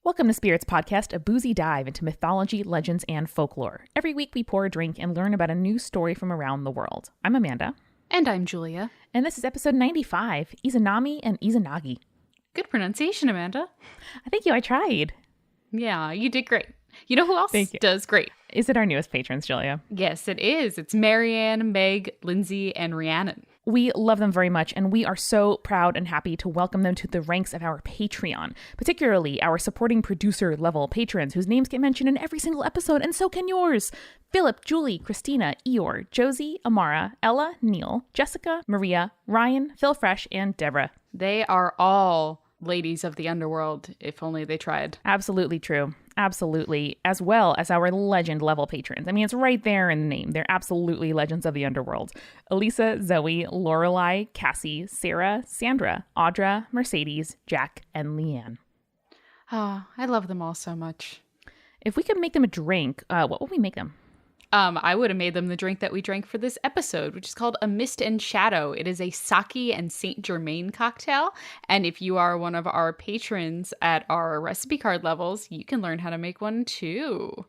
Welcome to Spirits Podcast, a boozy dive into mythology, legends, and folklore. Every week we pour a drink and learn about a new story from around the world. I'm Amanda. And I'm Julia. And this is episode 95, Izanami and Izanagi. Good pronunciation, Amanda. Thank you, I tried. Yeah, you did great. You know who else does great? Is it our newest patrons, Julia? Yes, it is. It's Marianne, Meg, Lindsay, and Rhiannon. We love them very much, and we are so proud and happy to welcome them to the ranks of our Patreon, particularly our supporting producer-level patrons, whose names get mentioned in every single episode, and so can yours. Philip, Julie, Christina, Eeyore, Josie, Amara, Ella, Neil, Jessica, Maria, Ryan, Phil Fresh, and Deborah. They are all ladies of the underworld, if only they tried. Absolutely true. Absolutely. As well as our legend level patrons. I mean, it's right there in the name. They're absolutely legends of the underworld. Elisa, Zoe, Lorelai, Cassie, Sarah, Sandra, Audra, Mercedes, Jack, and Leanne. Oh, I love them all so much. If we could make them a drink, what would we make them? I would have made them the drink that we drank for this episode, which is called a Mist and Shadow. It is a sake and Saint Germain cocktail. And if you are one of our patrons at our recipe card levels, you can learn how to make one too.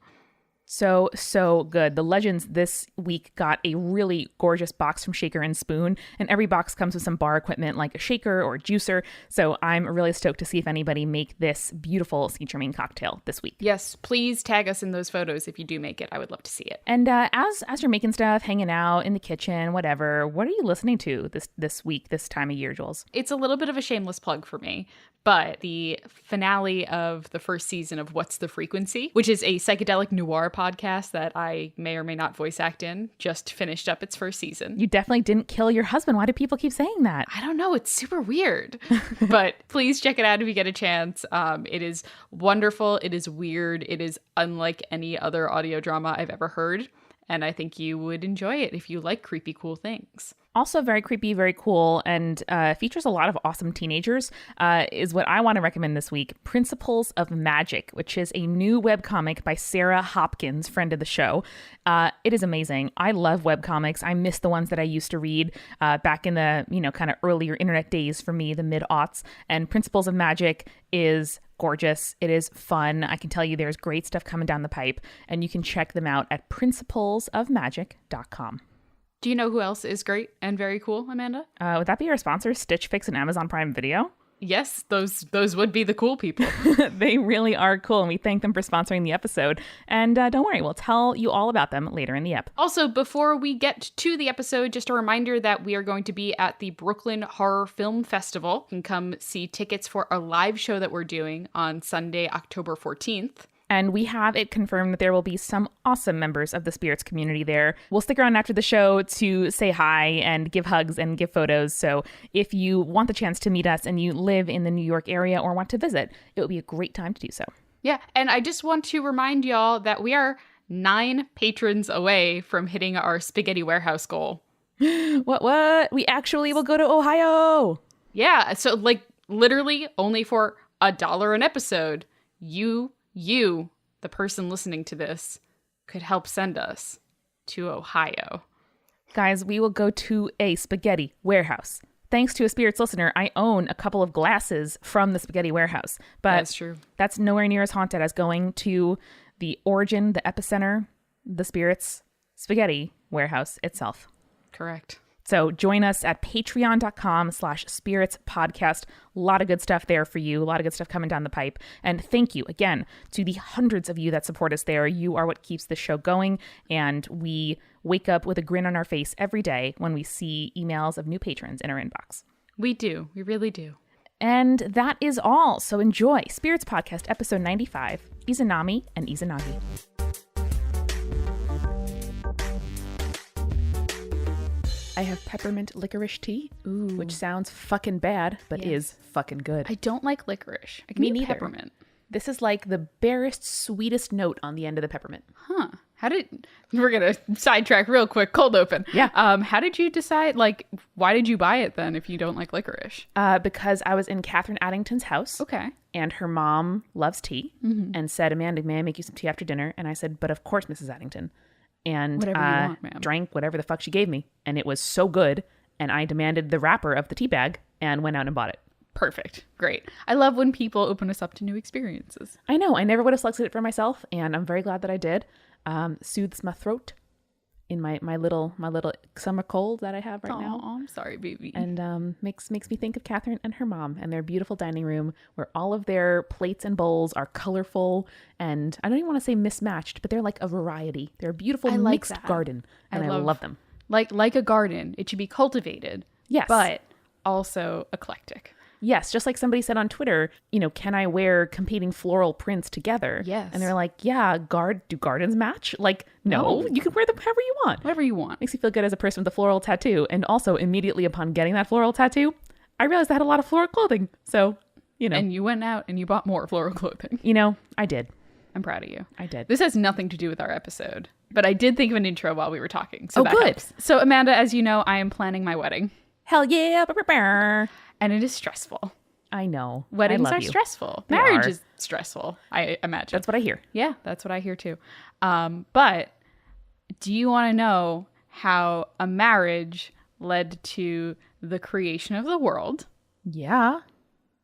So good. The Legends this week got a really gorgeous box from Shaker and Spoon, and every box comes with some bar equipment like a shaker or a juicer. So I'm really stoked to see if anybody make this beautiful Saint Germain cocktail this week. Yes, please tag us in those photos if you do make it. I would love to see it. And as you're making stuff, hanging out in the kitchen, whatever, what are you listening to this week, this time of year, Jules? It's a little bit of a shameless plug for me, but the finale of the first season of What's the Frequency, which is a psychedelic noir podcast that I may or may not voice act in, just finished up its first season. You definitely didn't kill your husband. Why do people keep saying that? I don't know. It's super weird. But please check it out if you get a chance. It is wonderful. It is weird. It is unlike any other audio drama I've ever heard. And I think you would enjoy it if you like creepy, cool things. Also very creepy, very cool, and features a lot of awesome teenagers, is what I want to recommend this week. Principles of Magic, which is a new webcomic by Sarah Hopkins, friend of the show. It is amazing. I love webcomics. I miss the ones that I used to read back in the, kind of earlier internet days for me, the mid-aughts. And Principles of Magic is gorgeous. It is fun. I can tell you there's great stuff coming down the pipe, and you can check them out at principlesofmagic.com. Do you know who else is great and very cool, Amanda? Would that be our sponsors, Stitch Fix and Amazon Prime Video? Yes, those would be the cool people. They really are cool, and we thank them for sponsoring the episode. And don't worry, we'll tell you all about them later in the ep. Also, before we get to the episode, just a reminder that we are going to be at the Brooklyn Horror Film Festival. You can come see tickets for a live show that we're doing on Sunday, October 14th. And we have it confirmed that there will be some awesome members of the Spirits community there. We'll stick around after the show to say hi and give hugs and give photos. So if you want the chance to meet us and you live in the New York area or want to visit, it would be a great time to do so. Yeah, and I just want to remind y'all that we are 9 patrons away from hitting our spaghetti warehouse goal. What? We actually will go to Ohio. Yeah, so literally only for $1 an episode, you, the person listening to this, could help send us to Ohio. Guys, we will go to a spaghetti warehouse. Thanks to a Spirits listener, I own a couple of glasses from the spaghetti warehouse. But that's true. That's nowhere near as haunted as going to the origin, the epicenter, the Spirits spaghetti warehouse itself. Correct. So join us at patreon.com/spiritspodcast. A lot of good stuff there for you. A lot of good stuff coming down the pipe. And thank you again to the hundreds of you that support us there. You are what keeps the show going. And we wake up with a grin on our face every day when we see emails of new patrons in our inbox. We do. We really do. And that is all. So enjoy Spirits Podcast episode 95, Izanami and Izanagi. I have peppermint licorice tea, which sounds fucking bad, but is fucking good. I don't like licorice. I can eat peppermint. This is like the barest, sweetest note on the end of the peppermint. Huh. We're going to sidetrack real quick, cold open. Yeah. How did you decide, why did you buy it then if you don't like licorice? Because I was in Catherine Addington's house. Okay. And her mom loves tea and said, Amanda, may I make you some tea after dinner? And I said, but of course, Mrs. Addington. And whatever you want, ma'am. Drank whatever the fuck she gave me. And it was so good. And I demanded the wrapper of the tea bag and went out and bought it. Perfect. Great. I love when people open us up to new experiences. I know. I never would have selected it for myself, and I'm very glad that I did. Soothes my throat in my little summer cold that I have right now. Oh, I'm sorry, baby. And makes me think of Catherine and her mom and their beautiful dining room where all of their plates and bowls are colorful and I don't even want to say mismatched, but they're like a variety. They're a beautiful mixed garden, and I love them. Like a garden, it should be cultivated. Yes. But also eclectic. Yes, just like somebody said on Twitter, can I wear competing floral prints together? Yes. And they're like, yeah, do gardens match? Like, no, you can wear them however you want. Whatever you want. Makes you feel good as a person with a floral tattoo. And also, immediately upon getting that floral tattoo, I realized I had a lot of floral clothing. So, And you went out and you bought more floral clothing. I did. I'm proud of you. I did. This has nothing to do with our episode, but I did think of an intro while we were talking. So that good. helps. So, Amanda, as you know, I am planning my wedding. Hell yeah. And it is stressful. I know. Weddings I love are you. stressful. They Marriage are. is stressful, I imagine. That's what I hear. Yeah, that's what I hear too. But do you want to know how a marriage led to the creation of the world, Yeah.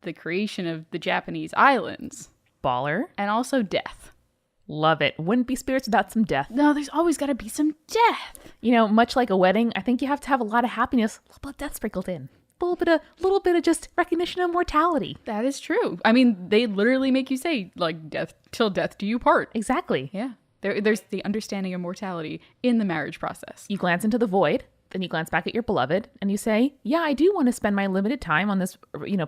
the creation of the Japanese islands, Baller. and also death? Love it. Wouldn't be spirits without some death. No, there's always got to be some death. Much like a wedding, I think you have to have a lot of happiness, a little bit of death sprinkled in. A little bit of just recognition of mortality. That is true. I mean, they literally make you say, like, death till death do you part. Exactly. Yeah. There's the understanding of mortality in the marriage process. You glance into the void, then you glance back at your beloved, and you say, yeah, I do want to spend my limited time on this,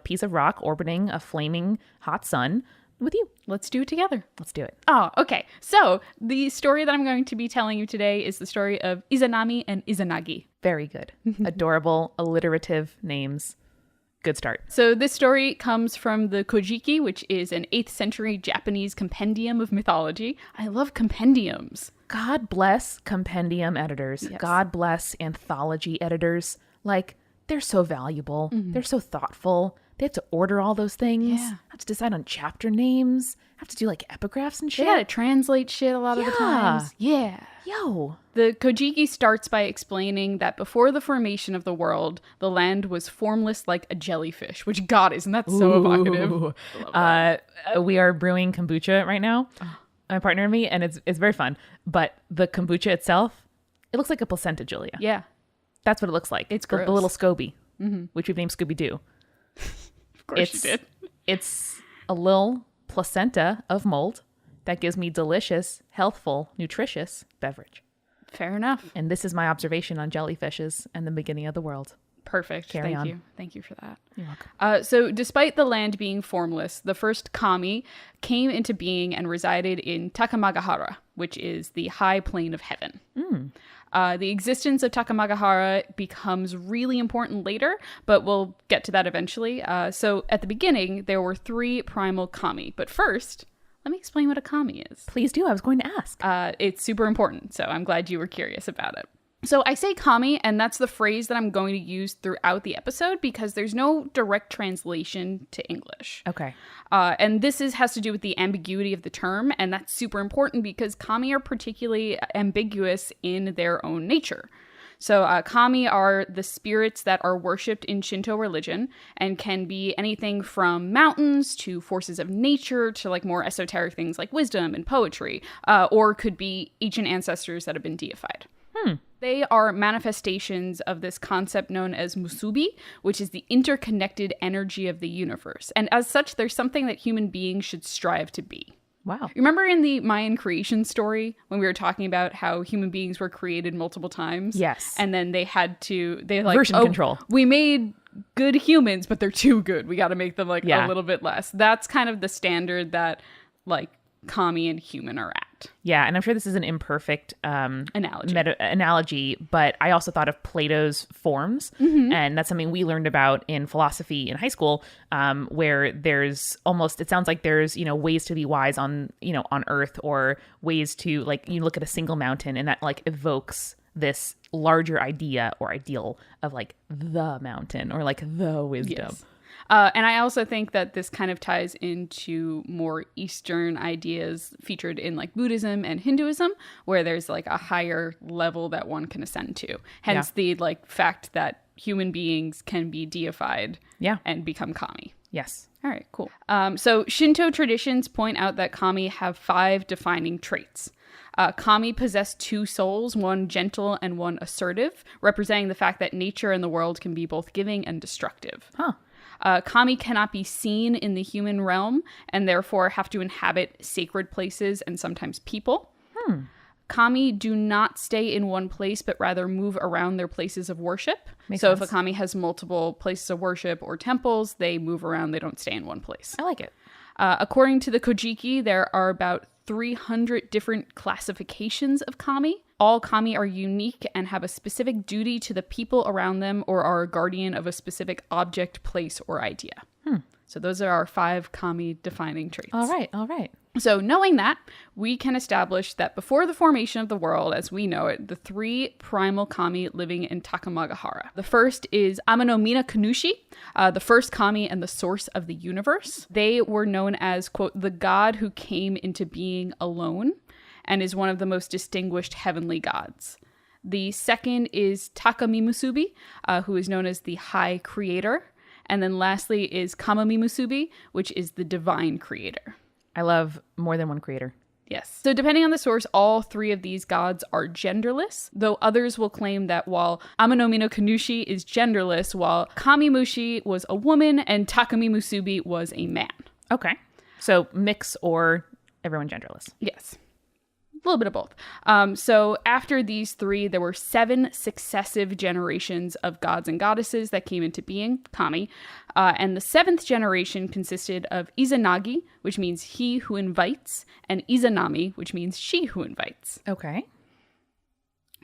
piece of rock orbiting a flaming hot sun with you. Let's do it together. Let's do it. Oh, okay. So the story that I'm going to be telling you today is the story of Izanami and Izanagi. Very good. Adorable, alliterative names. Good start. So this story comes from the Kojiki, which is an 8th century Japanese compendium of mythology. I love compendiums. God bless compendium editors. Yes. God bless anthology editors. Like, they're so valuable. They're so thoughtful. They have to order all those things. Yeah. Have to decide on chapter names. Have to do like epigraphs and shit. They gotta translate shit a lot of the times. Yeah. Yo. The Kojiki starts by explaining that before the formation of the world, the land was formless like a jellyfish, which, God, isn't that so evocative? We are brewing kombucha right now, my partner and me, and it's very fun. But the kombucha itself, it looks like a placenta, Julia. Yeah. That's what it looks like. It's the gross. little Scoby, which we've named Scooby-Doo. Of course you did. It's a little placenta of mold that gives me delicious, healthful, nutritious beverage. Fair enough. And this is my observation on jellyfishes and the beginning of the world. Perfect. Carry Thank on. you. Thank you for that. You're welcome. So despite the land being formless, the first kami came into being and resided in Takamagahara, which is the high plane of heaven. The existence of Takamagahara becomes really important later, but we'll get to that eventually. So at the beginning, there were 3 primal kami. But first, let me explain what a kami is. Please do. I was going to ask. It's super important, so I'm glad you were curious about it. So I say kami, and that's the phrase that I'm going to use throughout the episode because there's no direct translation to English. Okay. And this has to do with the ambiguity of the term, and that's super important because kami are particularly ambiguous in their own nature. So kami are the spirits that are worshipped in Shinto religion and can be anything from mountains to forces of nature to like more esoteric things like wisdom and poetry, or could be ancient ancestors that have been deified. They are manifestations of this concept known as musubi, which is the interconnected energy of the universe. And as such, there's something that human beings should strive to be. Wow. Remember in the Mayan creation story when we were talking about how human beings were created multiple times? Yes. And then they Version control. We made good humans, but they're too good. We got to make them like Yeah. a little bit less. That's kind of the standard that like kami and human are at. Yeah, and I'm sure this is an imperfect Analogy. but I also thought of Plato's forms, and that's something we learned about in philosophy in high school, where there's almost, it sounds like there's, ways to be wise on Earth, or ways to, like, you look at a single mountain and that like evokes this larger idea or ideal of like the mountain or like the wisdom. Yes. And I also think that this kind of ties into more Eastern ideas featured in like Buddhism and Hinduism, where there's like a higher level that one can ascend to. Hence the like fact that human beings can be deified and become kami. Yes. All right, cool. So Shinto traditions point out that kami have 5 defining traits. Kami possess 2 souls, one gentle and one assertive, representing the fact that nature and the world can be both giving and destructive. Kami cannot be seen in the human realm and therefore have to inhabit sacred places and sometimes people. Kami do not stay in one place, but rather move around their places of worship. Makes sense. If a kami has multiple places of worship or temples, they move around. They don't stay in one place. I like it. According to the Kojiki, there are about 300 different classifications of kami. All kami are unique and have a specific duty to the people around them or are a guardian of a specific object, place, or idea. So those are our 5 kami defining traits. All right. So knowing that, we can establish that before the formation of the world as we know it, the 3 primal kami living in Takamagahara. The first is Amano-mina Kanushi, the first kami and the source of the universe. They were known as, quote, the god who came into being alone and is one of the most distinguished heavenly gods. The second is Takamimusubi, who is known as the high creator. And then lastly is Kamamimusubi, which is the divine creator. I love more than one creator. Yes. So depending on the source, all 3 of these gods are genderless, though others will claim that while Amano no Kanushi is genderless, while Kamimushi was a woman and Takamimusubi was a man. Okay. So mix or everyone genderless. Yes. A little bit of both. So after these 3, there were 7 successive generations of gods and goddesses that came into being, kami. And the 7th generation consisted of Izanagi, which means he who invites, and Izanami, which means she who invites. Okay.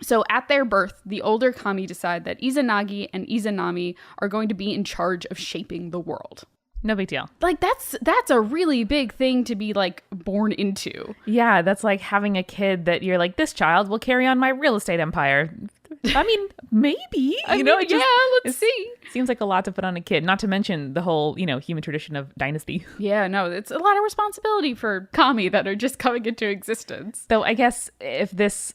So at their birth, the older kami decide that Izanagi and Izanami are going to be in charge of shaping the world. No big deal. Like, that's a really big thing to be, like, born into. Yeah, that's like having a kid that you're like, this child will carry on my real estate empire. I mean, maybe. Let's see. Seems like a lot to put on a kid, not to mention the whole, human tradition of dynasty. Yeah, no, it's a lot of responsibility for kami that are just coming into existence. Though I guess if this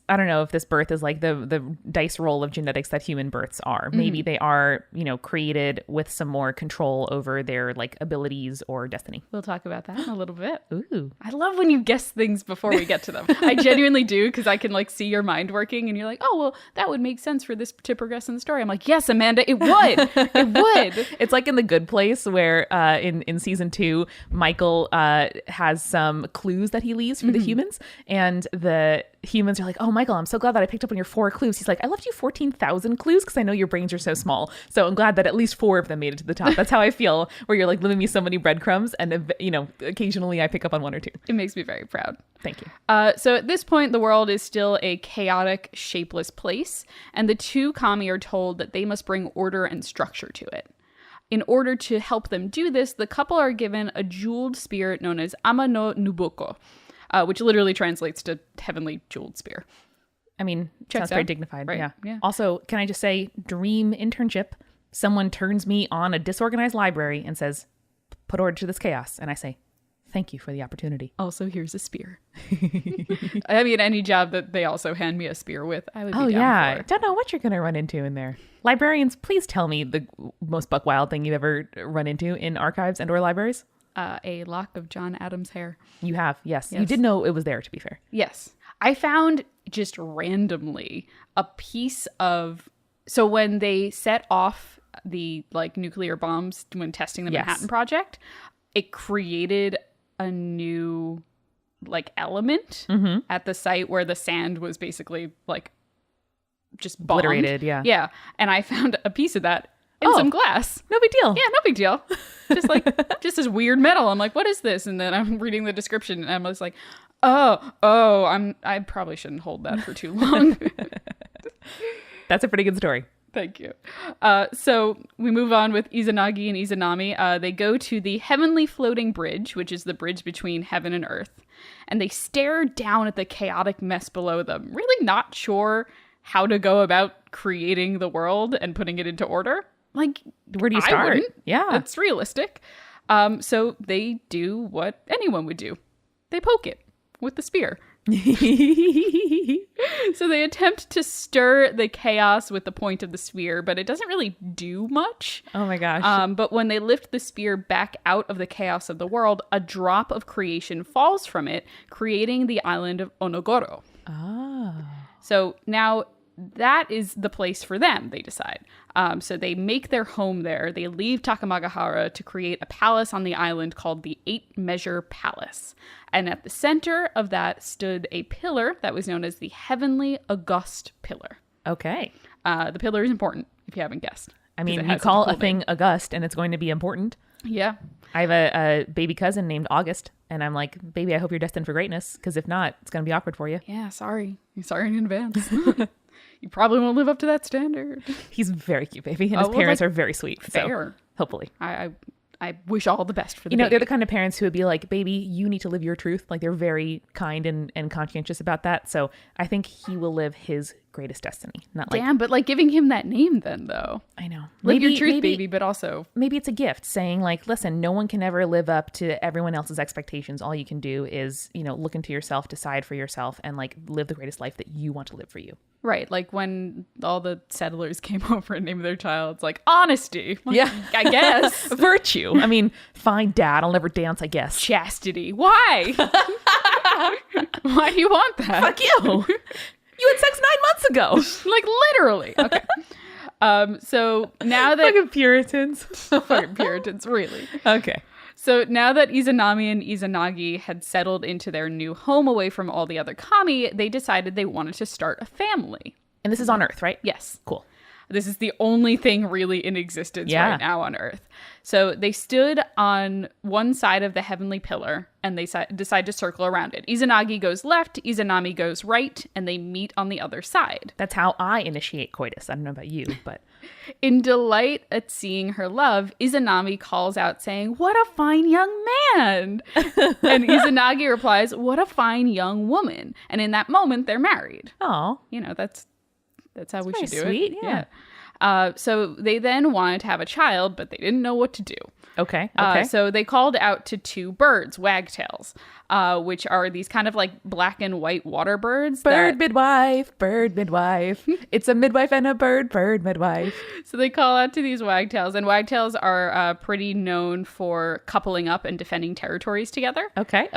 birth is like the dice roll of genetics that human births are. Maybe they are, created with some more control over their like abilities or destiny. We'll talk about that in a little bit. Ooh. I love when you guess things before we get to them. I genuinely do, because I can like see your mind working and you're like, oh, well, that would make sense for this to progress in the story. I'm like, yes, Amanda, it would. It would. It's like in The Good Place where in season 2, Michael has some clues that he leaves for the humans. And the humans are like, oh, Michael, I'm so glad that I picked up on your 4 clues. He's like, I left you 14,000 clues because I know your brains are so small. So I'm glad that at least 4 of them made it to the top. That's how I feel, where you're like leaving me so many breadcrumbs. And, occasionally I pick up on 1 or 2. It makes me very proud. Thank you. So at this point, the world is still a chaotic, shapeless place. And the 2 kami are told that they must bring order and structure to it. In order to help them do this, the couple are given a jeweled spear known as Ama no Nuboko, which literally translates to heavenly jeweled spear. I mean, sounds very dignified. Right. Yeah. Also, can I just say, dream internship. Someone turns me on a disorganized library and says, put order to this chaos. And I say, thank you for the opportunity. Also, here's a spear. I mean, any job that they also hand me a spear with, I would be down for. Don't know what you're going to run into in there. Librarians, please tell me the most buck wild thing you've ever run into in archives and or libraries. A lock of John Adams' hair. You have, yes. You did know it was there, to be fair. Yes. I found just randomly a piece of... So when they set off the like nuclear bombs when testing the Manhattan Project, it created a new like element at the site where the sand was basically like just bombed. Obliterated. Yeah. And I found a piece of that in some glass. No big deal. Yeah, no big deal. Just this weird metal. I'm like, what is this? And then I'm reading the description and I'm just like, I probably shouldn't hold that for too long. That's a pretty good story. Thank you. So we move on with Izanagi and Izanami. They go to the heavenly floating bridge, which is the bridge between heaven and earth. And they stare down at the chaotic mess below them, really not sure how to go about creating the world and putting it into order. Like, where do you I start? wouldn't. Yeah. That's realistic. So they do what anyone would do. They poke it with the spear. So they attempt to stir the chaos with the point of the spear, but it doesn't really do much. Oh my gosh. But when they lift the spear back out of the chaos of the world, a drop of creation falls from it, creating the island of Onogoro. Oh. So now that is the place for them, they decide. So they make their home there. They leave Takamagahara to create a palace on the island called the 8-Measure Palace. And at the center of that stood a pillar that was known as the Heavenly August Pillar. Okay. The pillar is important, if you haven't guessed. I mean, you call a thing August and it's going to be important. Yeah. I have a baby cousin named August, and I'm like, baby, I hope you're destined for greatness, because if not, it's going to be awkward for you. Yeah, sorry. Sorry in advance. You probably won't live up to that standard. He's very cute, baby, and his parents are very sweet. Fair. So, hopefully. I wish all the best for the baby. They're the kind of parents who would be like, baby, you need to live your truth. Like, they're very kind and conscientious about that. So I think he will live his greatest destiny. Not like, damn, but like giving him that name then, though. I know. Live your truth, baby, but also... Maybe it's a gift saying like, listen, no one can ever live up to everyone else's expectations. All you can do is, look into yourself, decide for yourself, and like live the greatest life that you want to live for you. Right. Like when all the settlers came over and named their child, it's like, honesty. Like, yeah. I guess. Virtue. I mean, fine, Dad, I'll never dance, I guess. Chastity. Why? Why do you want that? Fuck you. You had sex 9 months ago. Like literally. Okay. So now that... Fucking Puritans. Fucking Puritans, really. Okay. So now that Izanami and Izanagi had settled into their new home away from all the other kami, they decided they wanted to start a family. And this is on Earth, right? Yes. Cool. This is the only thing really in existence right now on Earth. So they stood on one side of the heavenly pillar and they decide to circle around it. Izanagi goes left, Izanami goes right, and they meet on the other side. That's how I initiate coitus. I don't know about you, but... In delight at seeing her love, Izanami calls out saying, "What a fine young man!" And Izanagi replies, "What a fine young woman." And in that moment, they're married. Oh. That's how we should do sweet. it. Yeah. So they then wanted to have a child, but they didn't know what to do. Okay. So they called out to 2 birds, wagtails, which are these kind of like black and white water birds. Bird midwife. It's a midwife and a bird midwife. So they call out to these wagtails, and wagtails are pretty known for coupling up and defending territories together. Okay.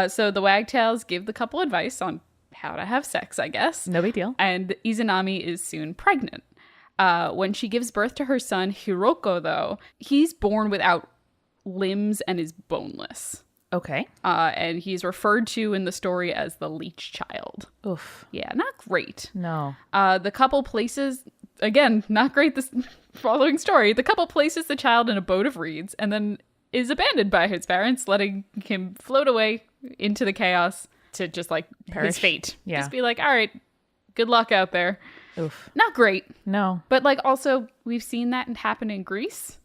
So the wagtails give the couple advice on how to have sex, I guess. No big deal. And Izanami is soon pregnant. When she gives birth to her son, Hiroko, though, he's born without limbs and is boneless. Okay. And he's referred to in the story as the Leech Child. Oof. Yeah, not great. No. The couple places, again, not great this following story. The couple places the child in a boat of reeds and then is abandoned by his parents, letting him float away into the chaos to just like perish. His fate. Yeah. Just be like, all right, good luck out there. Oof. Not great. No. But like also we've seen that happen in Greece,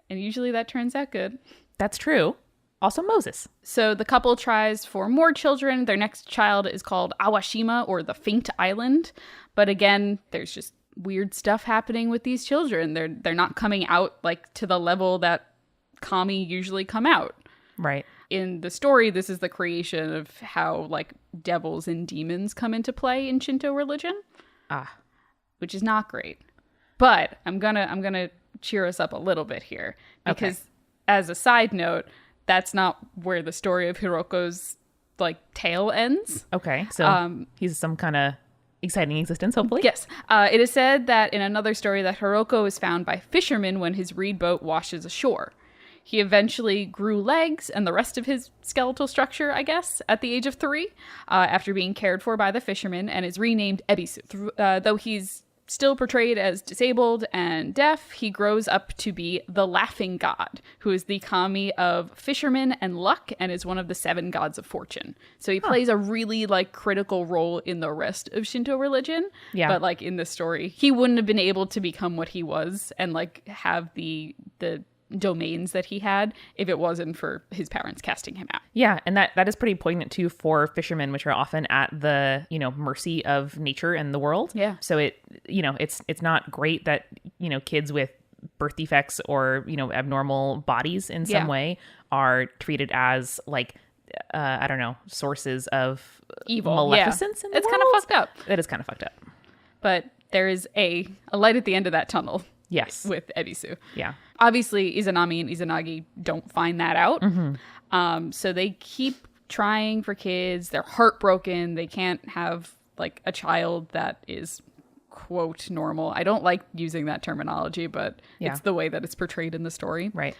and usually that turns out good. That's true. Also Moses. So the couple tries for more children. Their next child is called Awashima, or the Faint Island. But again, there's just weird stuff happening with these children. They're not coming out like to the level that kami usually come out. Right. In the story, this is the creation of how like devils and demons come into play in Shinto religion. Which is not great. But I'm gonna cheer us up a little bit here. Because as a side note, that's not where the story of Hiroko's like tale ends. Okay. So he's some kind of exciting existence, hopefully. Yes. It is said that in another story that Hiroko is found by fishermen when his reed boat washes ashore. He eventually grew legs and the rest of his skeletal structure, I guess, at the age of 3, after being cared for by the fishermen, and is renamed Ebisu. Though he's still portrayed as disabled and deaf, he grows up to be the Laughing God, who is the kami of fishermen and luck and is one of the 7 gods of fortune. So he plays a really like critical role in the rest of Shinto religion. Yeah. But like in this story, he wouldn't have been able to become what he was and like have the domains that he had if it wasn't for his parents casting him out. Yeah, and that is pretty poignant too for fishermen, which are often at the mercy of nature and the world. Yeah. So it's not great that kids with birth defects or, abnormal bodies in some way are treated as like, I don't know, sources of evil, maleficence in the It's world. kind of fucked up. It is kind of fucked up. But there is a light at the end of that tunnel. Yes. With Ebisu. Yeah. Obviously, Izanami and Izanagi don't find that out. So they keep trying for kids. They're heartbroken. They can't have like a child that is, quote, normal. I don't like using that terminology, but it's the way that it's portrayed in the story. Right.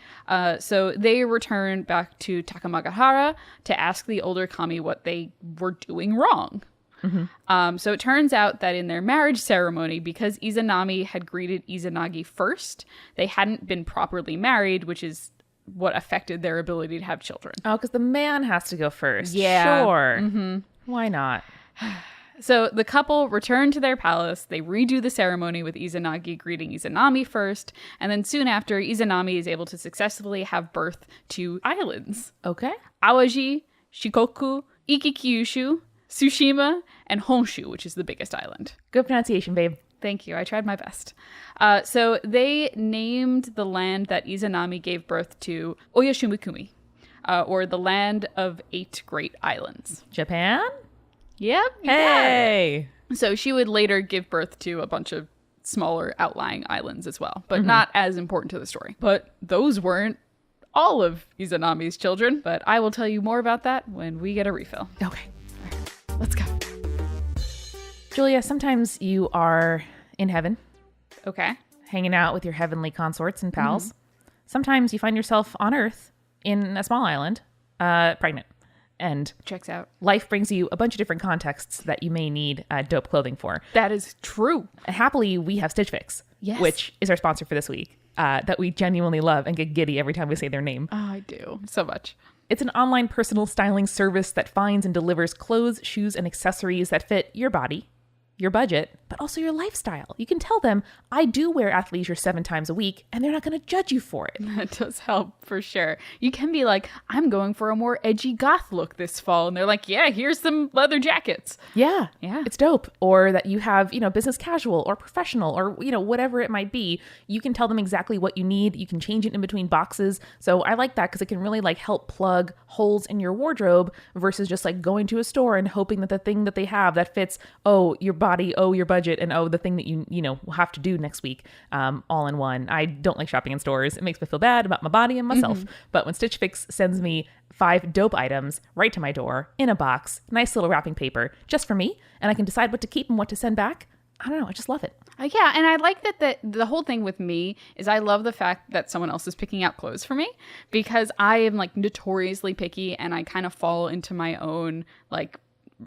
So they return back to Takamagahara to ask the older kami what they were doing wrong. So it turns out that in their marriage ceremony, because Izanami had greeted Izanagi first, they hadn't been properly married, which is what affected their ability to have children. Oh, because the man has to go first. Yeah. Sure. Why not? So the couple return to their palace. They redo the ceremony with Izanagi greeting Izanami first. And then soon after, Izanami is able to successfully have birth to islands. Okay. Awaji, Shikoku, Ikikyushu, Tsushima, and Honshu, which is the biggest island. Good pronunciation, babe. Thank you. I tried my best. So they named the land that Izanami gave birth to Oyashimikumi, or the land of 8 great islands. Japan? Yep. Hey! So she would later give birth to a bunch of smaller outlying islands as well, but not as important to the story. But those weren't all of Izanami's children, but I will tell you more about that when we get a refill. Okay. Let's go. Julia, sometimes you are in heaven, Okay. hanging out with your heavenly consorts and pals. Sometimes you find yourself on Earth in a small island, pregnant. And Checks out. life brings you a bunch of different contexts that you may need dope clothing for. That is true. Happily, we have Stitch Fix, Yes. which is our sponsor for this week, that we genuinely love and get giddy every time we say their name. Oh, I do. So much. It's an online personal styling service that finds and delivers clothes, shoes, and accessories that fit your body, your budget, but also your lifestyle. You can tell them, I do wear athleisure 7 times a week, and they're not going to judge you for it. That does help for sure. You can be like, I'm going for a more edgy goth look this fall. And they're like, yeah, here's some leather jackets. Yeah. Yeah. It's dope. Or that you have, business casual or professional or, whatever it might be. You can tell them exactly what you need. You can change it in between boxes. So I like that because it can really help plug holes in your wardrobe versus just going to a store and hoping that the thing that they have that fits, your body, your budget, and the thing that you will have to do next week, all in one. I don't like shopping in stores. It makes me feel bad about my body and myself. But when Stitch Fix sends me 5 dope items right to my door in a box, nice little wrapping paper just for me, and I can decide what to keep and what to send back, I don't know. I just love it. Yeah, and I like that the whole thing with me is I love the fact that someone else is picking out clothes for me, because I am notoriously picky and I kind of fall into my own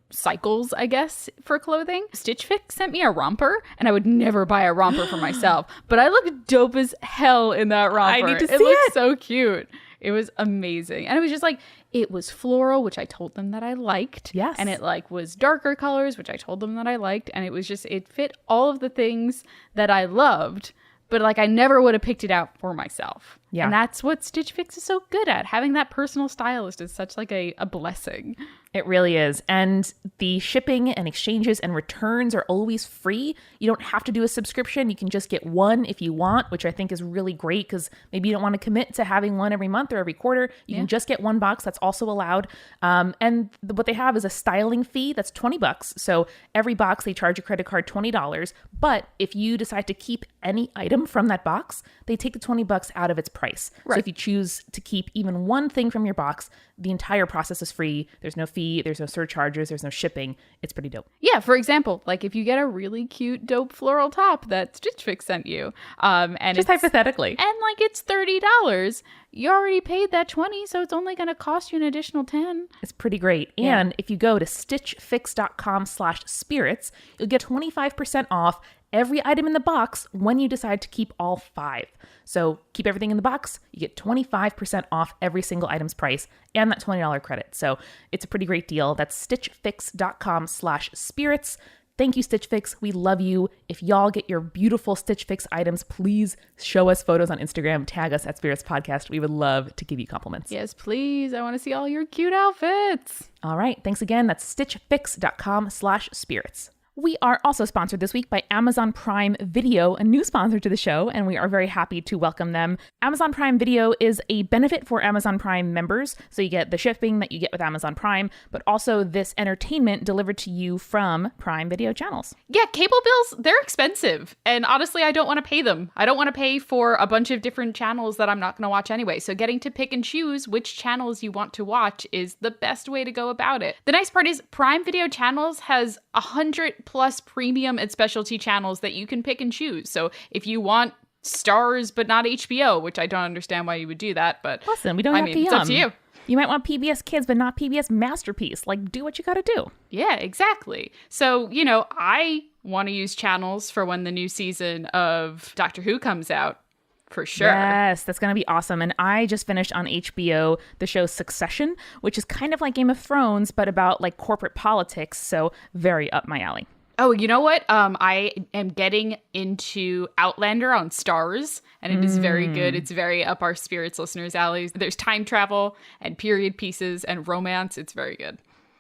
cycles, I guess, for clothing. Stitch Fix sent me a romper, and I would never buy a romper for myself, but I look dope as hell in that romper. I need to see it. Looked it. so cute. It was amazing. And it was just it was floral, which I told them that I liked. Yes. And it was darker colors, which I told them that I liked. And it was just, it fit all of the things that I loved, but I never would have picked it out for myself. Yeah. And that's what Stitch Fix is so good at. Having that personal stylist is such a blessing. It really is. And the shipping and exchanges and returns are always free. You don't have to do a subscription. You can just get one if you want, which I think is really great because maybe you don't want to commit to having one every month or every quarter. You can just get one box. That's also allowed. And what they have is a styling fee that's $20. So every box they charge a credit card $20. But if you decide to keep any item from that box, they take the $20 out of its price. Right. So if you choose to keep even one thing from your box, the entire process is free. There's no fee. There's no surcharges. There's no shipping. It's pretty dope. Yeah, for example, if you get a really cute, dope floral top that Stitch Fix sent you, and Just hypothetically. and it's $30, you already paid that $20, so it's only going to cost you an additional $10. It's pretty great. Yeah. And if you go to stitchfix.com/spirits, you'll get 25% off every item in the box when you decide to keep all 5. So keep everything in the box. You get 25% off every single item's price and that $20 credit. So it's a pretty great deal. That's stitchfix.com/spirits. Thank you, Stitch Fix. We love you. If y'all get your beautiful Stitch Fix items, please show us photos on Instagram. Tag us at Spirits Podcast. We would love to give you compliments. Yes, please. I want to see all your cute outfits. All right. Thanks again. That's stitchfix.com/spirits. We are also sponsored this week by Amazon Prime Video, a new sponsor to the show, and we are very happy to welcome them. Amazon Prime Video is a benefit for Amazon Prime members, so you get the shipping that you get with Amazon Prime, but also this entertainment delivered to you from Prime Video channels. Yeah, cable bills, they're expensive, and honestly, I don't want to pay them. I don't want to pay for a bunch of different channels that I'm not going to watch anyway, so getting to pick and choose which channels you want to watch is the best way to go about it. The nice part is Prime Video channels has 100 plus premium and specialty channels that you can pick and choose. So if you want Stars but not HBO, which I don't understand why you would do that, but listen, we don't have to it's up to you. You might want PBS Kids but not PBS Masterpiece. Like, do what you gotta do. Yeah, exactly. So, I want to use channels for when the new season of Doctor Who comes out. For sure. Yes, that's going to be awesome. And I just finished on HBO the show Succession, which is kind of like Game of Thrones, but about like corporate politics. So very up my alley. Oh, you know what? I am getting into Outlander on Stars, and it is very good. It's very up our spirits listeners' alleys. There's time travel and period pieces and romance. It's very good.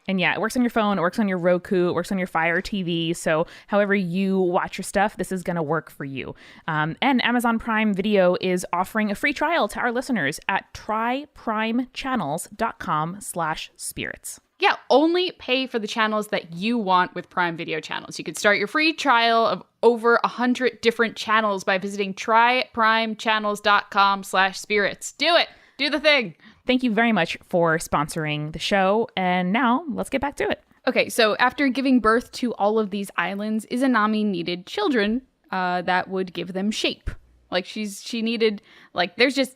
And yeah, it works on your phone, it works on your Roku, it works on your Fire TV. So however you watch your stuff, this is going to work for you. And Amazon Prime Video is offering a free trial to our listeners at tryprimechannels.com/spirits. Yeah, only pay for the channels that you want with Prime Video channels. You could start your free trial of over 100 different channels by visiting tryprimechannels.com/spirits. Do it. Do the thing. Thank you very much for sponsoring the show. And now let's get back to it. Okay, so after giving birth to all of these islands, Izanami needed children that would give them shape. Like she needed, like there's just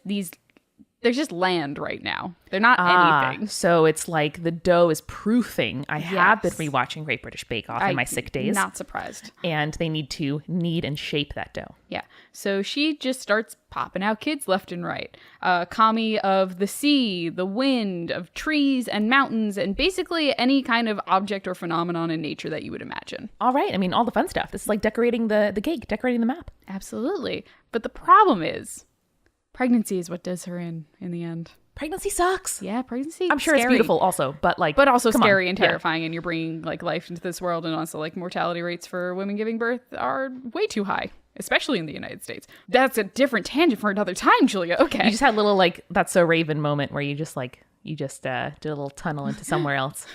land right now. They're not anything. So it's like the dough is proofing. I have been rewatching Great British Bake Off in my sick days. Not surprised. And they need to knead and shape that dough. Yeah. So she just starts popping out kids left and right. Kami of the sea, the wind, of trees and mountains, and basically any kind of object or phenomenon in nature that you would imagine. All right. I mean, all the fun stuff. This is like decorating the cake, decorating the map. Absolutely. But the problem is, pregnancy is what does her in the end. Pregnancy sucks. Yeah, pregnancy. I'm sure scary. It's beautiful also, but also scary and terrifying. And you're bringing like life into this world, and also like mortality rates for women giving birth are way too high, especially in the United States. That's a different tangent for another time, Julia. Okay. You just had a little like That's So Raven moment where you just did a little tunnel into somewhere else.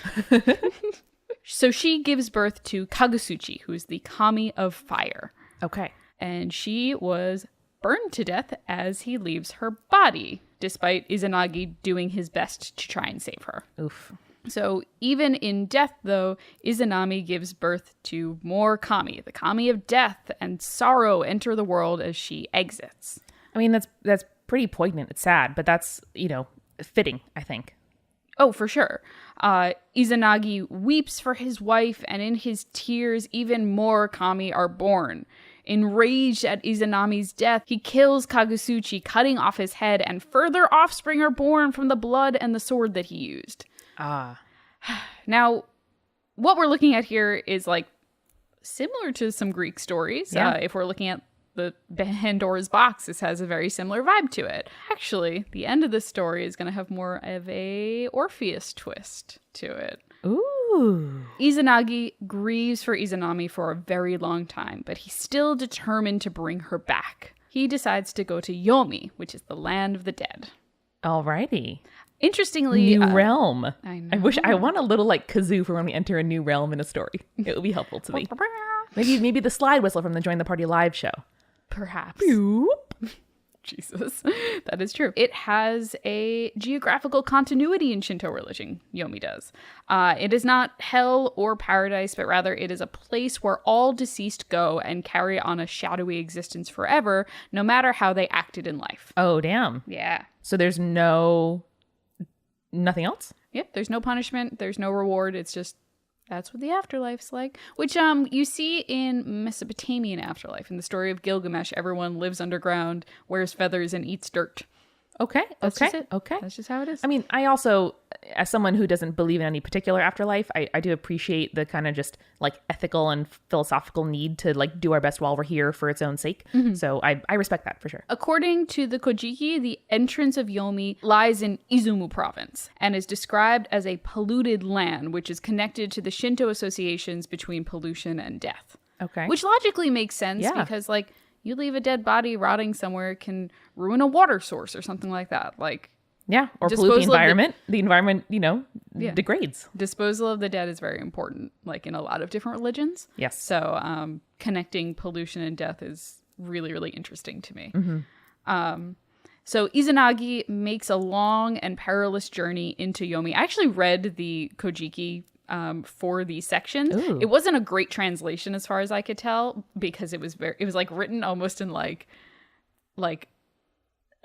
So she gives birth to Kagutsuchi, who's the kami of fire. Okay. And she was burned to death as he leaves her body, despite Izanagi doing his best to try and save her. Oof. So even in death, though, Izanami gives birth to more kami. The kami of death and sorrow enter the world as she exits. I mean, that's pretty poignant. It's sad, but that's, fitting, I think. Oh, for sure. Izanagi weeps for his wife, and in his tears, even more kami are born. Enraged at Izanami's death, he kills Kagutsuchi, cutting off his head, and further offspring are born from the blood and the sword that he used. Now, what we're looking at here is like similar to some Greek stories. Yeah. If we're looking at the Pandora's box, this has a very similar vibe to it. Actually, the end of the story is going to have more of a Orpheus twist to it. Ooh. Izanagi grieves for Izanami for a very long time, but he's still determined to bring her back. He decides to go to Yomi, which is the land of the dead. Alrighty. Interestingly, new realm. I know. I want a little like kazoo for when we enter a new realm in a story. It would be helpful to me. Maybe the slide whistle from the Join the Party live show. Perhaps. Boop. Jesus, that is true. It has a geographical continuity in Shinto religion, Yomi does. It is not hell or paradise, but rather it is a place where all deceased go and carry on a shadowy existence forever, no matter how they acted in life. Oh, damn. Yeah. So there's nothing else? Yep, there's no punishment, there's no reward, it's just that's what the afterlife's like. Which you see in Mesopotamian afterlife. In the story of Gilgamesh, everyone lives underground, wears feathers, and eats dirt. Okay. That's okay. just it. Okay. That's just how it is. I mean, I also, as someone who doesn't believe in any particular afterlife, I do appreciate the kind of just like ethical and philosophical need to like do our best while we're here for its own sake. So I respect that for sure. According to the Kojiki, the entrance of Yomi lies in Izumo province and is described as a polluted land, which is connected to the Shinto associations between pollution and death. Okay. Which logically makes sense because, like, you leave a dead body rotting somewhere, it can ruin a water source or something like that. Like, yeah, or pollute the environment. The environment, degrades. Disposal of the dead is very important, like in a lot of different religions. Yes. So connecting pollution and death is really, really interesting to me. So Izanagi makes a long and perilous journey into Yomi. I actually read the Kojiki for these sections. Ooh. It wasn't a great translation as far as I could tell because it was like written almost in like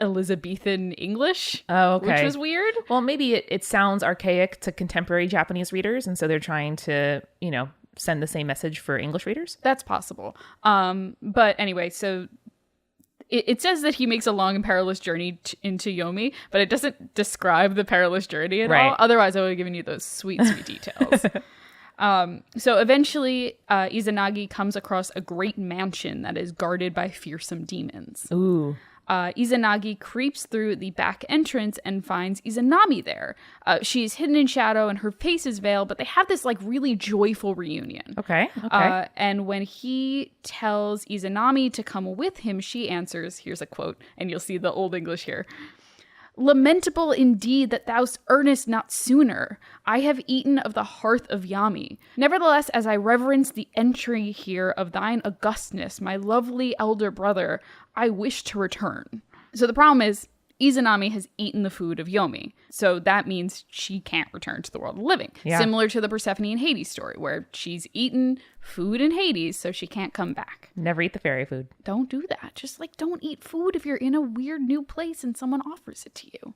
Elizabethan English. Oh, okay. Which was weird. Well, maybe it sounds archaic to contemporary Japanese readers, and so they're trying to, send the same message for English readers. That's possible. But anyway, so it says that he makes a long and perilous journey into Yomi, but it doesn't describe the perilous journey at all. Otherwise, I would have given you those sweet details. So eventually, Izanagi comes across a great mansion that is guarded by fearsome demons. Ooh. Izanagi creeps through the back entrance and finds Izanami there. She is hidden in shadow and her face is veiled, but they have this like really joyful reunion. Okay. And when he tells Izanami to come with him, she answers, here's a quote, and you'll see the Old English here. Lamentable indeed that thou earnest not sooner. I have eaten of the hearth of Yami. Nevertheless, as I reverence the entry here of thine augustness, my lovely elder brother, I wish to return. So the problem is, Izanami has eaten the food of Yomi. So that means she can't return to the world of the living. Yeah. Similar to the Persephone and Hades story, where she's eaten food in Hades, so she can't come back. Never eat the fairy food. Don't do that. Just like don't eat food if you're in a weird new place and someone offers it to you.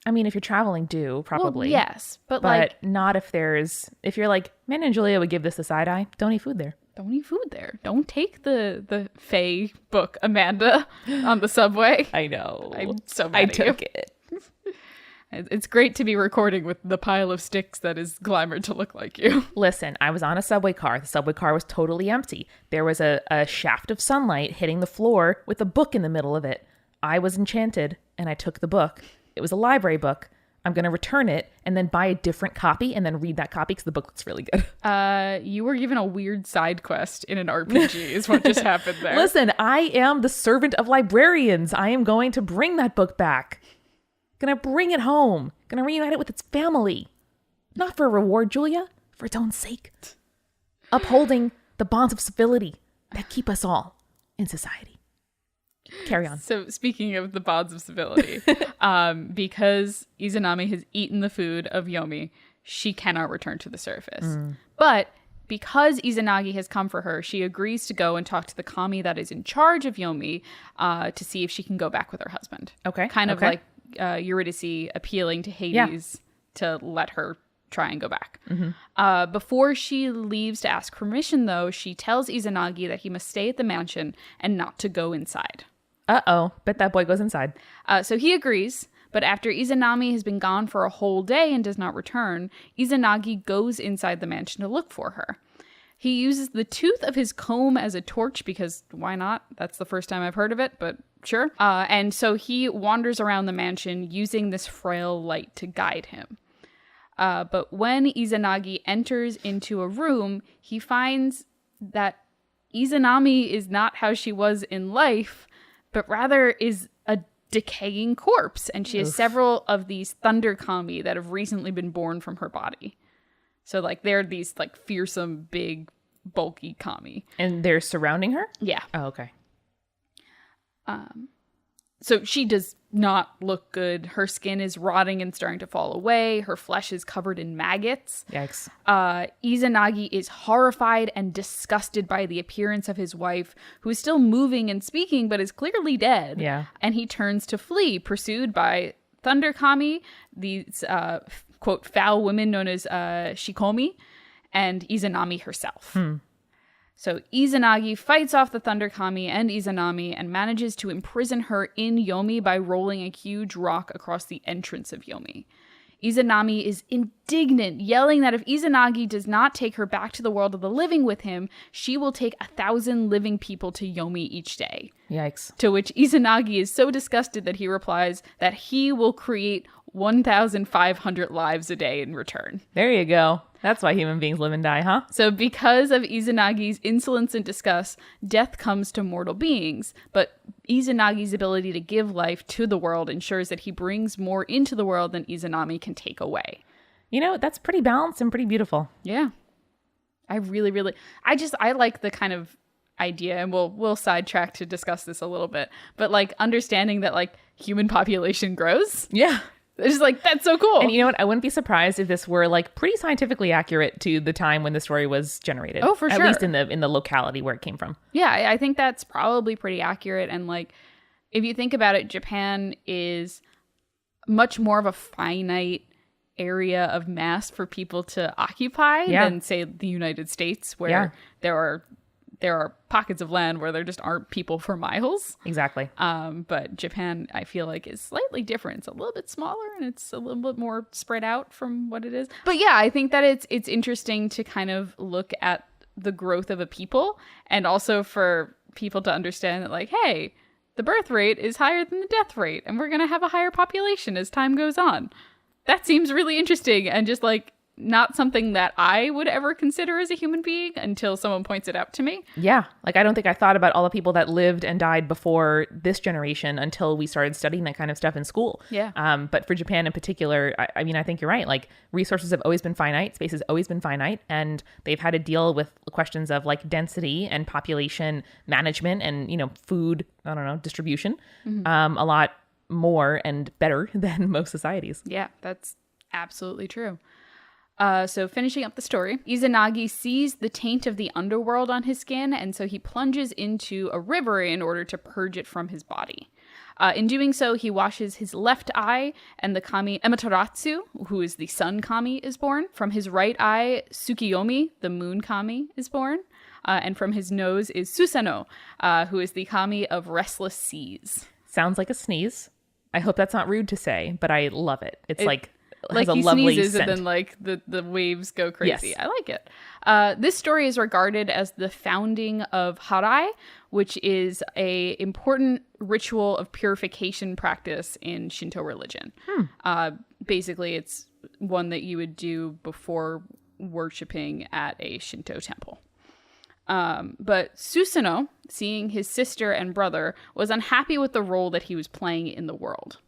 I mean, if you're traveling, probably. Well, yes, but like not if you're like, man and Julia would give this a side eye, don't eat food there. Don't eat food there. Don't take the Faye book, Amanda, on the subway. I know. I'm so mad at you. I took it. It's great to be recording with the pile of sticks that is glamored to look like you. Listen, I was on a subway car. The subway car was totally empty. There was a shaft of sunlight hitting the floor with a book in the middle of it. I was enchanted, and I took the book. It was a library book. I'm going to return it and then buy a different copy and then read that copy because the book looks really good. You were given a weird side quest in an RPG is what just happened there. Listen, I am the servant of librarians. I am going to bring that book back. Gonna bring it home. Gonna reunite it with its family. Not for a reward, Julia. For its own sake. Upholding the bonds of civility that keep us all in society. Carry on. So speaking of the bonds of civility, because Izanami has eaten the food of Yomi, she cannot return to the surface. But because Izanagi has come for her, she agrees to go and talk to the kami that is in charge of Yomi to see if she can go back with her husband. Okay. Kind of like Eurydice appealing to Hades to let her try and go back. Before she leaves to ask permission, though, she tells Izanagi that he must stay at the mansion and not to go inside. Uh-oh. Bet that boy goes inside. So he agrees, but after Izanami has been gone for a whole day and does not return, Izanagi goes inside the mansion to look for her. He uses the tooth of his comb as a torch because why not? That's the first time I've heard of it, but sure. And so he wanders around the mansion using this frail light to guide him. But when Izanagi enters into a room, he finds that Izanami is not how she was in life, but rather is a decaying corpse. And she has several of these thunder kami that have recently been born from her body. So like they're these like fearsome, big, bulky kami. And they're surrounding her? Yeah. Oh, okay. So she does not look good. Her skin is rotting and starting to fall away. Her flesh is covered in maggots. Yikes. Izanagi is horrified and disgusted by the appearance of his wife, who is still moving and speaking, but is clearly dead. Yeah. And he turns to flee, pursued by Thunder Kami, these, quote, foul women known as Shikomi, and Izanami herself. So Izanagi fights off the Thunder Kami and Izanami and manages to imprison her in Yomi by rolling a huge rock across the entrance of Yomi. Izanami is indignant, yelling that if Izanagi does not take her back to the world of the living with him, she will take 1,000 living people to Yomi each day. Yikes. To which Izanagi is so disgusted that he replies that he will create 1,500 lives a day in return. There you go. That's why human beings live and die, huh? So because of Izanagi's insolence and disgust, death comes to mortal beings. But Izanagi's ability to give life to the world ensures that he brings more into the world than Izanami can take away. You know, that's pretty balanced and pretty beautiful. Yeah. I like the kind of idea, and we'll sidetrack to discuss this a little bit, but like understanding that like human population grows. Yeah. It's just like, that's so cool. And you know what? I wouldn't be surprised if this were like pretty scientifically accurate to the time when the story was generated. Oh, for sure. At least in the locality where it came from. Yeah, I think that's probably pretty accurate. And like, if you think about it, Japan is much more of a finite area of mass for people to occupy than, say, the United States, where there are pockets of land where there just aren't people for miles. Exactly. But Japan, I feel like, is slightly different. It's a little bit smaller and it's a little bit more spread out from what it is. But yeah, I think that it's interesting to kind of look at the growth of a people, and also for people to understand that, like, hey, the birth rate is higher than the death rate, and we're going to have a higher population as time goes on. That seems really interesting, and just like not something that I would ever consider as a human being until someone points it out to me. Yeah. Like, I don't think I thought about all the people that lived and died before this generation until we started studying that kind of stuff in school. Yeah. But for Japan in particular, I mean, I think you're right. Like, resources have always been finite. Space has always been finite. And they've had to deal with questions of like density and population management and, you know, food, I don't know, distribution, a lot more and better than most societies. Yeah, that's absolutely true. So finishing up the story, Izanagi sees the taint of the underworld on his skin, and so he plunges into a river in order to purge it from his body. In doing so, he washes his left eye, and the kami Amaterasu, who is the sun kami, is born. From his right eye, Tsukiyomi, the moon kami, is born. And from his nose is Susanoo, who is the kami of restless seas. Sounds like a sneeze. I hope that's not rude to say, but I love it. It's like like has he a lovely sneezes scent. and then like the waves go crazy. Yes. I like it. This story is regarded as the founding of harai, which is a important ritual of purification practice in Shinto religion. Basically, it's one that you would do before worshiping at a Shinto temple. But Susanoo, seeing his sister and brother, was unhappy with the role that he was playing in the world.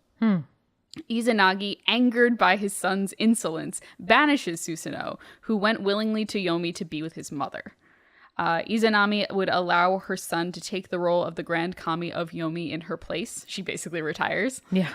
Izanagi, angered by his son's insolence, banishes Susanoo, who went willingly to Yomi to be with his mother. Izanami would allow her son to take the role of the Grand Kami of Yomi in her place. She basically retires. Yeah.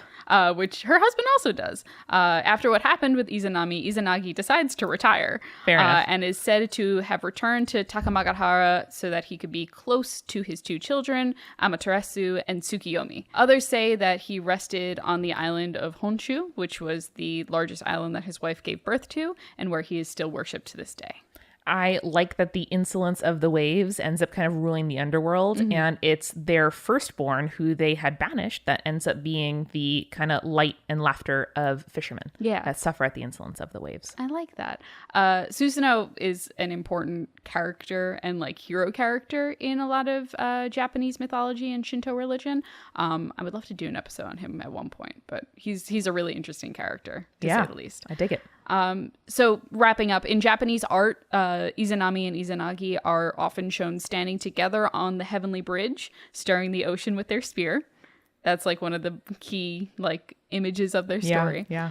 Which her husband also does. After what happened with Izanami, Izanagi decides to retire. Fair enough. And is said to have returned to Takamagahara so that he could be close to his two children, Amaterasu and Tsukiyomi. Others say that he rested on the island of Honshu, which was the largest island that his wife gave birth to, and where he is still worshipped to this day. I like that the insolence of the waves ends up kind of ruling the underworld, and it's their firstborn who they had banished that ends up being the kind of light and laughter of fishermen that suffer at the insolence of the waves. I like that. Susanoo is an important character and like hero character in a lot of Japanese mythology and Shinto religion. I would love to do an episode on him at one point, but he's a really interesting character, to say the least. I dig it. So wrapping up, in Japanese art, Izanami and Izanagi are often shown standing together on the heavenly bridge, stirring the ocean with their spear. That's like one of the key like images of their story. Yeah.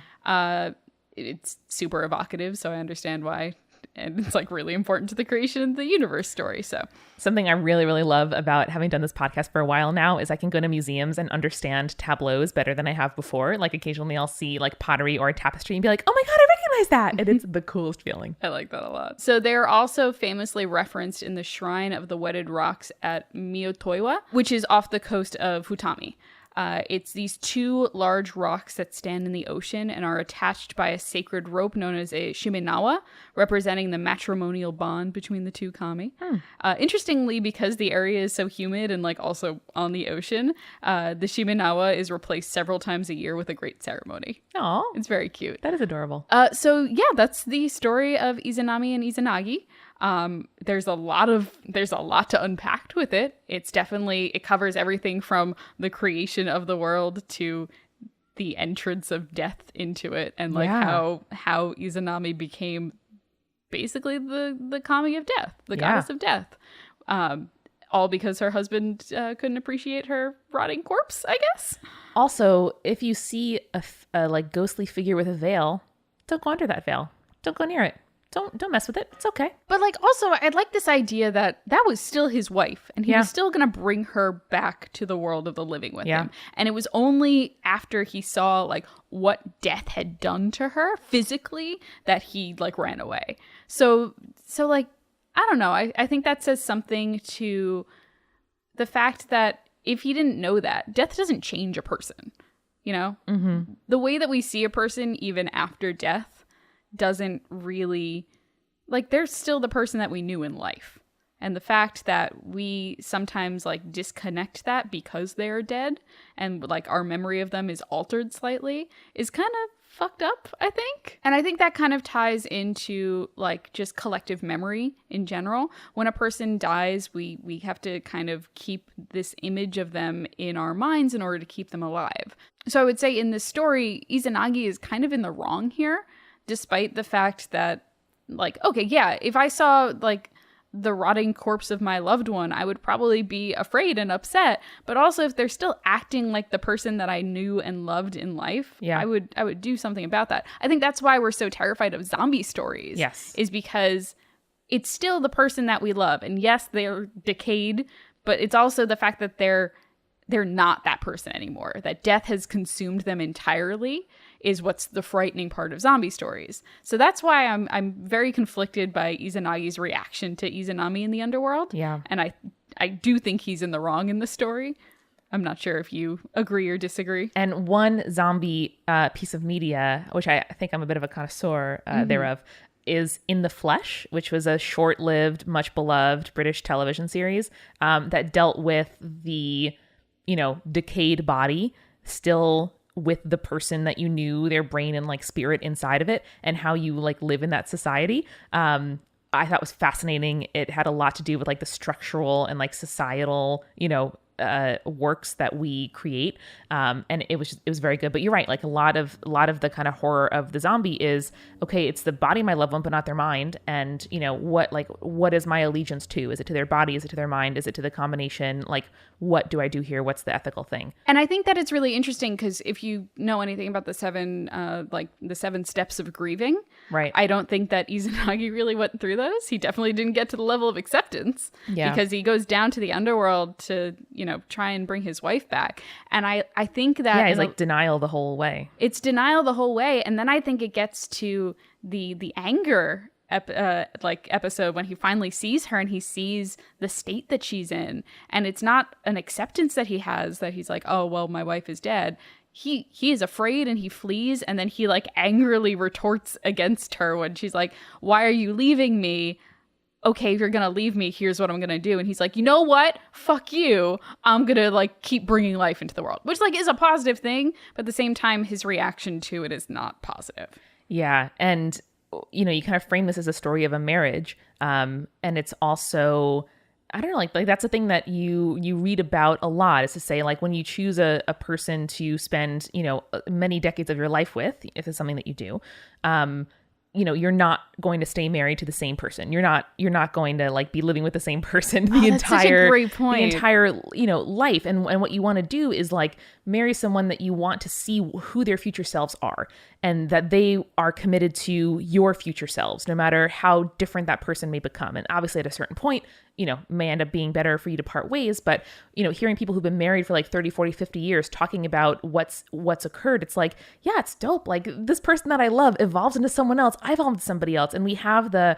It's super evocative, so I understand why. And it's like really important to the creation of the universe story. So something I really, really love about having done this podcast for a while now is I can go to museums and understand tableaus better than I have before. Like occasionally I'll see like pottery or a tapestry and be like, oh my God, I recognize that. And it's the coolest feeling. I like that a lot. So they're also famously referenced in the Shrine of the Wedded Rocks at Miyotoiwa, which is off the coast of Futami. It's these two large rocks that stand in the ocean and are attached by a sacred rope known as a shimenawa, representing the matrimonial bond between the two kami. Interestingly, because the area is so humid and like also on the ocean, the shimenawa is replaced several times a year with a great ceremony. Oh, It's very cute. that is adorable. So yeah, that's the story of Izanami and Izanagi. There's a lot to unpack with it. It covers everything from the creation of the world to the entrance of death into it, and like how Izanami became basically the kami of death, the goddess of death. All because her husband couldn't appreciate her rotting corpse, I guess. Also, if you see a like ghostly figure with a veil, don't go under that veil. Don't go near it. Don't mess with it. It's okay. But like also I'd like this idea that was still his wife and he was still going to bring her back to the world of the living with him. And it was only after he saw like what death had done to her physically that he like ran away. So like I don't know. I think that says something to the fact that if he didn't know that, death doesn't change a person, you know? Mm-hmm. The way that we see a person even after death doesn't really, like, they're still the person that we knew in life. And the fact that we sometimes like disconnect that because they're dead and like our memory of them is altered slightly is kind of fucked up, I think. And I think that kind of ties into like just collective memory in general. When a person dies, we have to kind of keep this image of them in our minds in order to keep them alive. So I would say in this story, Izanagi is kind of in the wrong here, despite the fact that like, okay, yeah, if I saw like the rotting corpse of my loved one, I would probably be afraid and upset. But also if they're still acting like the person that I knew and loved in life, I would do something about that. I think that's why we're so terrified of zombie stories. Yes. Is because it's still the person that we love. And yes, they're decayed, but it's also the fact that they're not that person anymore. That death has consumed them entirely is what's the frightening part of zombie stories. So that's why I'm very conflicted by Izanagi's reaction to Izanami in the underworld. Yeah. And I do think he's in the wrong in the story. I'm not sure if you agree or disagree. And one zombie piece of media, which I think I'm a bit of a connoisseur thereof, is In the Flesh, which was a short-lived, much beloved British television series that dealt with the, decayed body still with the person that you knew, their brain and like spirit inside of it, and how you like live in that society. I thought was fascinating. It had a lot to do with like the structural and like societal, works that we create. And it was very good. But you're right. Like a lot of the kind of horror of the zombie is, okay, it's the body of my loved one, but not their mind. And what is my allegiance to? Is it to their body? Is it to their mind? Is it to the combination? Like, what do I do here? What's the ethical thing? And I think that it's really interesting because if you know anything about the seven steps of grieving, right? I don't think that Izanagi really went through those. He definitely didn't get to the level of acceptance because he goes down to the underworld to, try and bring his wife back. And I think that it's like denial the whole way. It's denial the whole way. And then I think it gets to the anger episode when he finally sees her and he sees the state that she's in. And it's not an acceptance that he has, that he's like, oh, well, my wife is dead. He is afraid and he flees, and then he like angrily retorts against her when she's like, why are you leaving me? Okay, if you're gonna leave me, here's what I'm gonna do. And he's like, you know what? Fuck you. I'm gonna like keep bringing life into the world, which like is a positive thing, but at the same time, his reaction to it is not positive. Yeah, and you kind of frame this as a story of a marriage, and it's also, I don't know, like that's a thing that you read about a lot, is to say like when you choose a person to spend many decades of your life with, if it's something that you do, you're not going to stay married to the same person. You're not going to like be living with the same person the entire life. And what you want to do is like marry someone that you want to see who their future selves are, and that they are committed to your future selves, no matter how different that person may become. And obviously at a certain point, may end up being better for you to part ways. But, hearing people who've been married for like 30, 40, 50 years talking about what's occurred, it's like, yeah, it's dope. Like this person that I love evolves into someone else. I evolved into somebody else. And we have the,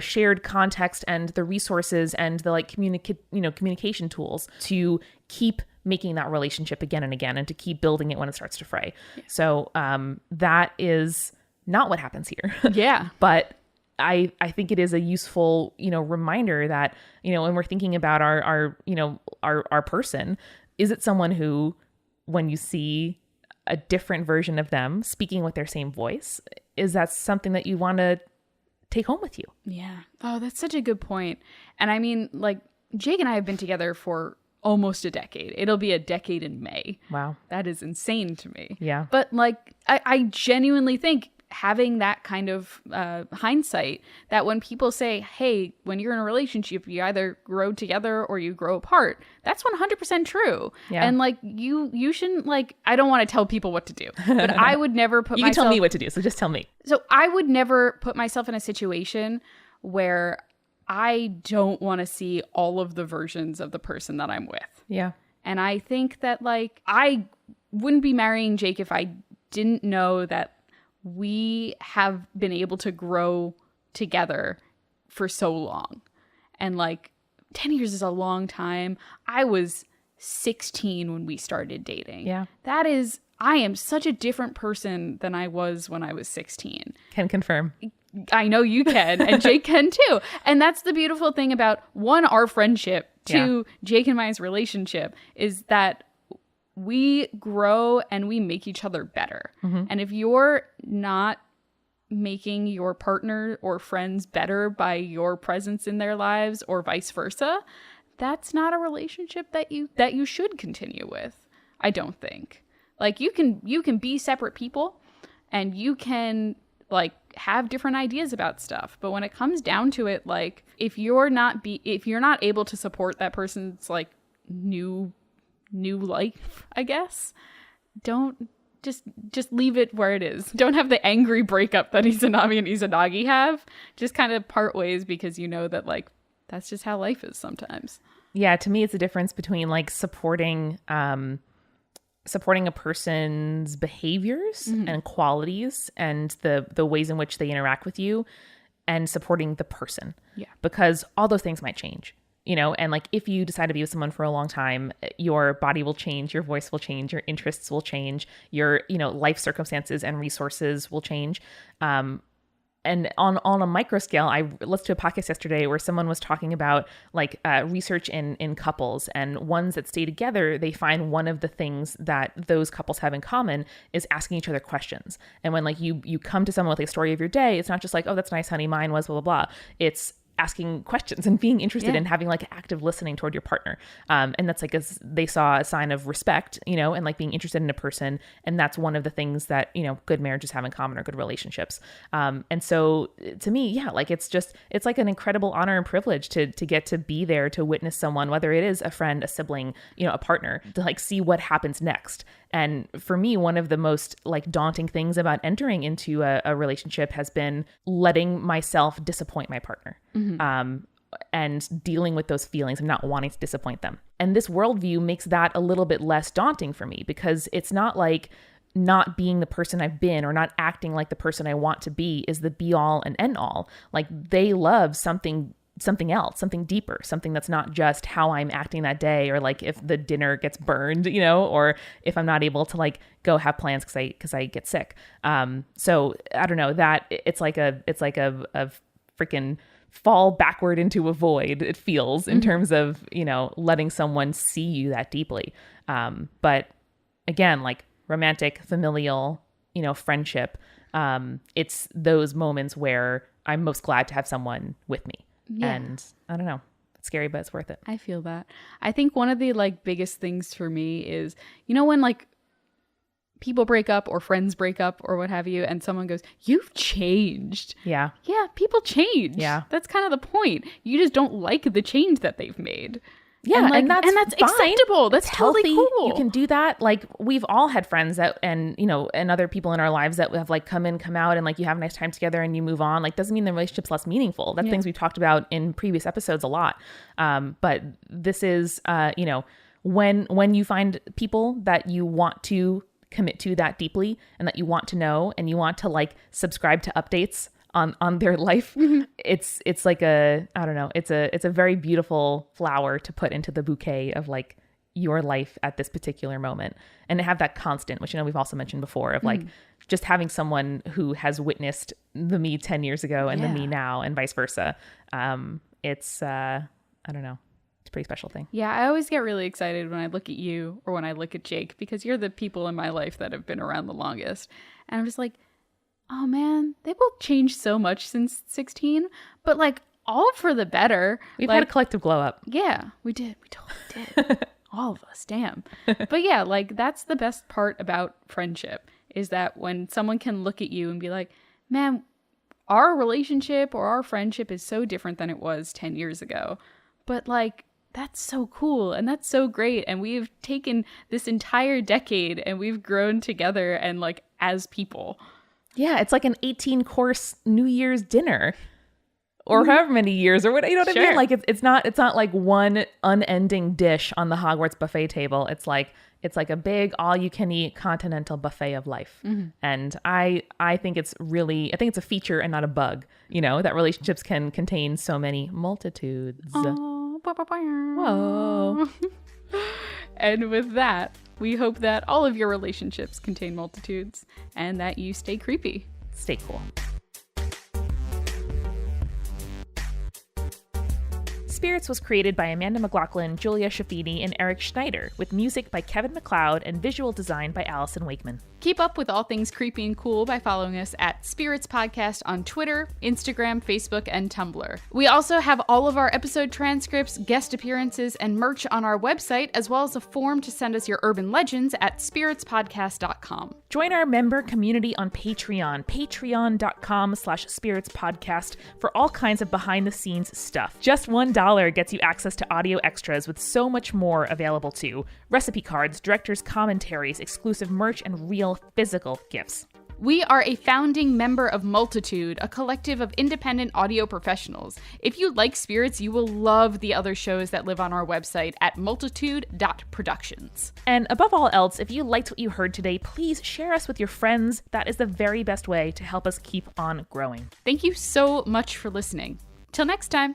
shared context and the resources and the like communication tools to keep making that relationship again and again and to keep building it when it starts to fray. Yeah. So that is not what happens here. Yeah. But I think it is a useful, reminder that, when we're thinking about our person, is it someone who, when you see a different version of them speaking with their same voice, is that something that you want to take home with you? Yeah. Oh, that's such a good point. And I mean, like, Jake and I have been together for almost a decade. It'll be a decade in May. Wow. That is insane to me. Yeah. But like, I genuinely think having that kind of hindsight, that when people say, hey, when you're in a relationship, you either grow together or you grow apart, that's 100% true. Yeah. And like, you shouldn't, like, I don't want to tell people what to do, but I would never put You can tell me what to do, so just tell me. So I would never put myself in a situation where I don't want to see all of the versions of the person that I'm with. Yeah. And I think that, like, I wouldn't be marrying Jake if I didn't know that we have been able to grow together for so long. And like 10 years is a long time. I was 16 when we started dating. Yeah. I am such a different person than I was when I was 16. Can confirm. I know you can, and Jake can too. And that's the beautiful thing about, one, our friendship, two, Jake and Maya's relationship, is that we grow and we make each other better. Mm-hmm. And if you're not making your partner or friends better by your presence in their lives, or vice versa, that's not a relationship that you should continue with. I don't think. Like, you can be separate people and you can, like, have different ideas about stuff, but when it comes down to it, like, if you're not able to support that person's, like, new life, I guess, don't just leave it where it is. Don't have the angry breakup that Izanami and Izanagi have. Just kind of part ways, because you know that, like, that's just how life is sometimes. Yeah, to me, it's a difference between, like, supporting a person's behaviors mm-hmm. and qualities and the ways in which they interact with you, and supporting the person. Yeah. Because all those things might change. And like, if you decide to be with someone for a long time, your body will change, your voice will change, your interests will change, your, life circumstances and resources will change. And on a micro scale, I listened to a podcast yesterday where someone was talking about, like, research in couples, and ones that stay together, they find one of the things that those couples have in common is asking each other questions. And when, like, you come to someone with a story of your day, it's not just like, oh, that's nice, honey, mine was blah, blah, blah. It's asking questions and being interested in having, like, active listening toward your partner. And that's, like, they saw a sign of respect, and, like, being interested in a person. And that's one of the things that, good marriages have in common, or good relationships. And so to me, like, it's like an incredible honor and privilege to get to be there to witness someone, whether it is a friend, a sibling, a partner, to, like, see what happens next. And for me, one of the most, like, daunting things about entering into a relationship has been letting myself disappoint my partner. Mm-hmm. And dealing with those feelings and not wanting to disappoint them. And this worldview makes that a little bit less daunting for me, because it's not like not being the person I've been or not acting like the person I want to be is the be all and end all. Like, they love something else, something deeper, something that's not just how I'm acting that day, or, like, if the dinner gets burned, or if I'm not able to, like, go have plans because I get sick. So I don't know, that it's like a freaking fall backward into a void, it feels, in mm-hmm. terms of, letting someone see you that deeply. But again, like, romantic, familial, friendship, it's those moments where I'm most glad to have someone with me. Yeah. And I don't know, it's scary, but it's worth it. I feel that. I think one of the, like, biggest things for me is, when, like, people break up or friends break up or what have you, and someone goes, "You've changed." Yeah, people change. Yeah, that's kind of the point. You just don't like the change that they've made. Yeah, and that's fine. Acceptable. That's totally healthy. Cool. You can do that. Like, we've all had friends that, and other people in our lives that have, like, come in, come out, and, like, you have a nice time together and you move on. Like, doesn't mean the relationship's less meaningful. That's things we've talked about in previous episodes a lot. But this is, when you find people that you want to commit to that deeply, and that you want to know, and you want to, like, subscribe to updates on their life, mm-hmm. it's like I don't know, it's a very beautiful flower to put into the bouquet of, like, your life at this particular moment, and to have that constant, which we've also mentioned before, of like just having someone who has witnessed the me 10 years ago and the me now, and vice versa. It's I don't know. It's a pretty special thing. Yeah, I always get really excited when I look at you or when I look at Jake, because you're the people in my life that have been around the longest. And I'm just like, oh man, they both changed so much since 16, but like all for the better. We've had a collective glow up. Yeah, we did. We totally did. All of us, damn. But yeah, like that's the best part about friendship, is that when someone can look at you and be like, man, our relationship or our friendship is so different than it was 10 years ago. But like, that's so cool and that's so great. And we've taken this entire decade and we've grown together and like as people. Yeah, it's like an 18-course New Year's dinner. Or however many years, or what, you know what I mean? Like it's not like one unending dish on the Hogwarts buffet table. It's like a big all-you-can-eat continental buffet of life. And I think it's a feature and not a bug, that relationships can contain so many multitudes. Whoa. And with that, we hope that all of your relationships contain multitudes and that you stay creepy. Stay cool. Spirits was created by Amanda McLaughlin, Julia Shafini, and Eric Schneider, with music by Kevin MacLeod and visual design by Allison Wakeman. Keep up with all things creepy and cool by following us at Spirits Podcast on Twitter, Instagram, Facebook, and Tumblr. We also have all of our episode transcripts, guest appearances, and merch on our website, as well as a form to send us your urban legends at spiritspodcast.com. Join our member community on Patreon, patreon.com/spiritspodcast, for all kinds of behind-the-scenes stuff. Just $1 gets you access to audio extras, with so much more available too. Recipe cards, director's commentaries, exclusive merch, and real physical gifts. We are a founding member of Multitude, a collective of independent audio professionals. If you like Spirits, you will love the other shows that live on our website at multitude.productions. And above all else, if you liked what you heard today, please share us with your friends. That is the very best way to help us keep on growing. Thank you so much for listening. Till next time.